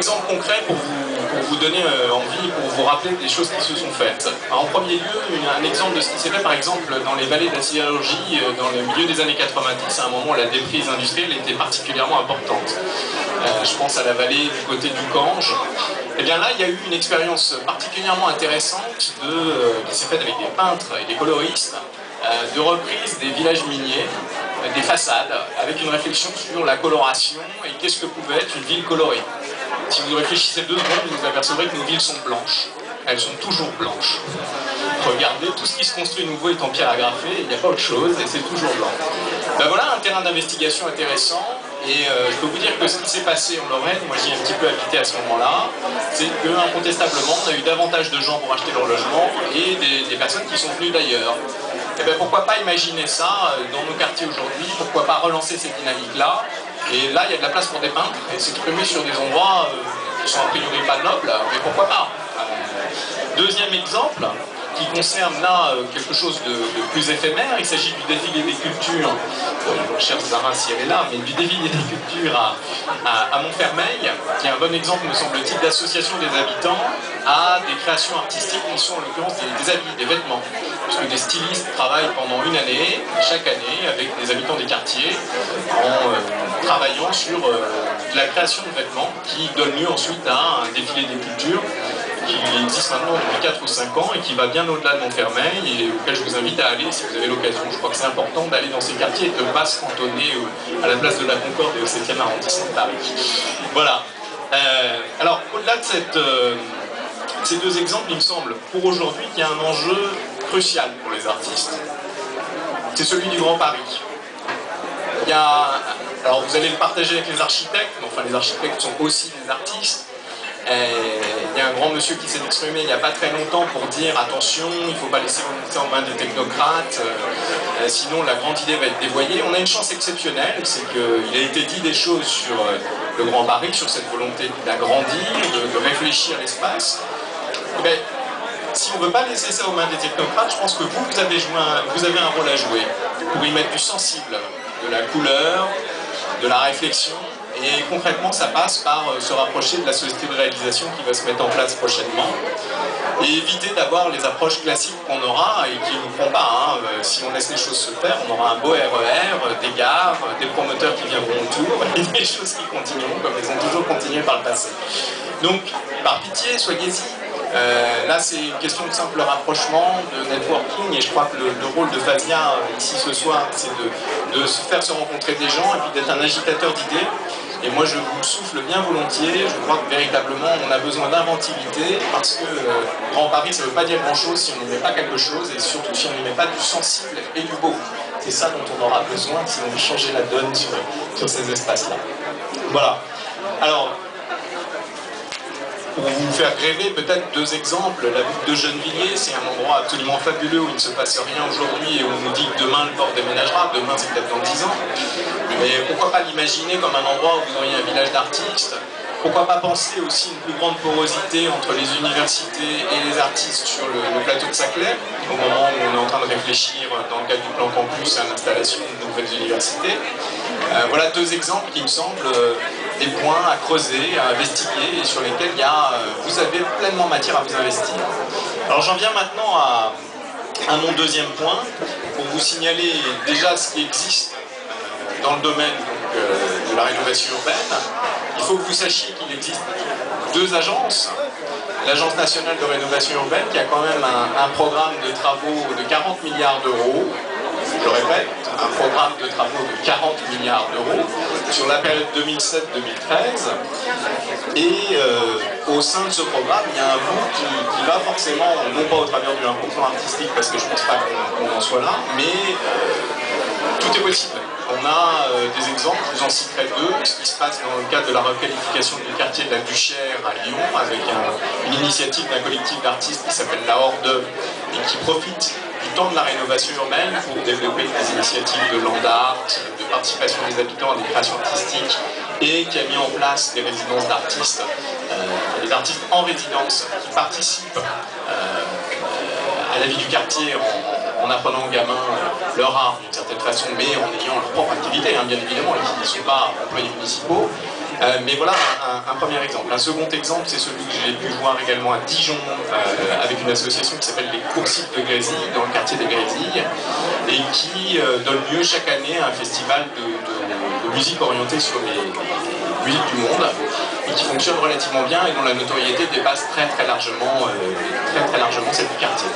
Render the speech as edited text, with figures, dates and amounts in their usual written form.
exemples concrets pour vous donner envie, pour vous rappeler des choses qui se sont faites. Alors, en premier lieu, un exemple de ce qui s'est fait par exemple dans les vallées de la sidérurgie dans le milieu des années 90, à un moment où la déprise industrielle était particulièrement importante. Je pense à la vallée du côté du Gange. Et bien là, il y a eu une expérience particulièrement intéressante qui s'est faite avec des peintres et des coloristes de reprise des villages miniers, des façades, avec une réflexion sur la coloration et qu'est-ce que pouvait être une ville colorée. Si vous réfléchissez 2 secondes, vous apercevrez que nos villes sont blanches. Elles sont toujours blanches. Regardez, tout ce qui se construit nouveau est en pierre agrafée, il n'y a pas autre chose, et c'est toujours blanc. Ben voilà un terrain d'investigation intéressant, et je peux vous dire que ce qui s'est passé en Lorraine, moi j'y ai un petit peu habité à ce moment-là, c'est qu'incontestablement, on a eu davantage de gens pour acheter leur logement, et des personnes qui sont venues d'ailleurs. Et bien pourquoi pas imaginer ça dans nos quartiers aujourd'hui, pourquoi pas relancer cette dynamique-là, et là il y a de la place pour des peintres, et s'exprimer sur des endroits qui sont a priori pas nobles, mais pourquoi pas. Deuxième exemple, qui concerne là quelque chose de plus éphémère, il s'agit du défilé des cultures, cher Zara si elle est là, mais du défilé des cultures à Montfermeil, qui est un bon exemple, me semble-t-il, d'association des habitants à des créations artistiques qui sont en l'occurrence des habits, des vêtements. Puisque des stylistes travaillent pendant une année, chaque année, avec des habitants des quartiers, en travaillant sur la création de vêtements qui donne lieu ensuite à un défilé des cultures qui existe maintenant depuis 4 ou 5 ans et qui va bien au-delà de Montfermeil et auquel je vous invite à aller si vous avez l'occasion. Je crois que c'est important d'aller dans ces quartiers et de ne pas se cantonner à la place de la Concorde et au 7e arrondissement de Paris. Voilà. Alors, au-delà de ces 2 exemples, il me semble, pour aujourd'hui, qu'il y a un enjeu crucial pour les artistes. C'est celui du Grand Paris. Alors, vous allez le partager avec les architectes, mais enfin, les architectes sont aussi des artistes. Il y a un grand monsieur qui s'est exprimé il n'y a pas très longtemps pour dire attention, il ne faut pas laisser remonter en main des technocrates, sinon la grande idée va être dévoyée. On a une chance exceptionnelle, c'est qu'il a été dit des choses sur le Grand Paris, sur cette volonté d'agrandir, de réfléchir l'espace. Eh bien, si on ne veut pas laisser ça aux mains des technocrates, je pense que vous avez un rôle à jouer pour y mettre du sensible, de la couleur, de la réflexion. Et concrètement, ça passe par se rapprocher de la société de réalisation qui va se mettre en place prochainement et éviter d'avoir les approches classiques qu'on aura et qui ne nous font pas. Si on laisse les choses se faire, on aura un beau RER, des gares, des promoteurs qui viendront autour et des choses qui continueront comme elles ont toujours continué par le passé. Donc, par pitié, soyez-y. Là, c'est une question de simple rapprochement, de networking, et je crois que le rôle de Fazia ici ce soir, c'est de se faire se rencontrer des gens et puis d'être un agitateur d'idées. Et moi, je vous le souffle bien volontiers. Je crois que véritablement, on a besoin d'inventivité parce que Grand Paris, ça ne veut pas dire grand-chose si on n'y met pas quelque chose et surtout si on n'y met pas du sensible et du beau. C'est ça dont on aura besoin si on veut changer la donne sur ces espaces-là. Voilà. Alors, pour vous faire rêver, peut-être 2 exemples. La butte de Gennevilliers, c'est un endroit absolument fabuleux où il ne se passe rien aujourd'hui et où on nous dit que demain le port déménagera. Demain, c'est peut-être dans 10 ans. Mais pourquoi pas l'imaginer comme un endroit où vous auriez un village d'artistes? Pourquoi pas penser aussi une plus grande porosité entre les universités et les artistes sur le plateau de Saclay, au moment où on est en train de réfléchir, dans le cadre du plan campus, à l'installation de nouvelles universités. Voilà 2 exemples qui me semblent des points à creuser, à investiguer et sur lesquels vous avez pleinement matière à vous investir. Alors j'en viens maintenant à mon 2e point, pour vous signaler déjà ce qui existe dans le domaine de la rénovation urbaine. Il faut que vous sachiez qu'il existe 2 agences. L'Agence nationale de rénovation urbaine qui a quand même un programme de travaux de 40 milliards d'euros. Je répète, un programme de travaux de 40 milliards d'euros sur la période 2007-2013. Et au sein de ce programme, il y a un bout qui va forcément, non pas au travers du 1% artistique, parce que je ne pense pas qu'on en soit là, mais tout est possible. On a des exemples, je vous en citerai 2, ce qui se passe dans le cadre de la requalification du quartier de la Duchère à Lyon, avec une initiative d'un collectif d'artistes qui s'appelle La Horde et qui profite du temps de la rénovation urbaine pour développer des initiatives de land art, de participation des habitants à des créations artistiques et qui a mis en place des résidences d'artistes, des artistes en résidence qui participent à la vie du quartier en apprenant aux gamins leur art d'une certaine façon, mais en ayant leur propre activité, bien évidemment, et qui ne sont pas employés municipaux. Mais voilà un premier exemple. Un second exemple, c'est celui que j'ai pu voir également à Dijon, avec une association qui s'appelle les Coursives de Grésille, dans le quartier des Grésilles, et qui donne lieu chaque année à un festival de musique orientée sur les musiques du monde, et qui fonctionne relativement bien et dont la notoriété dépasse très largement celle du quartier.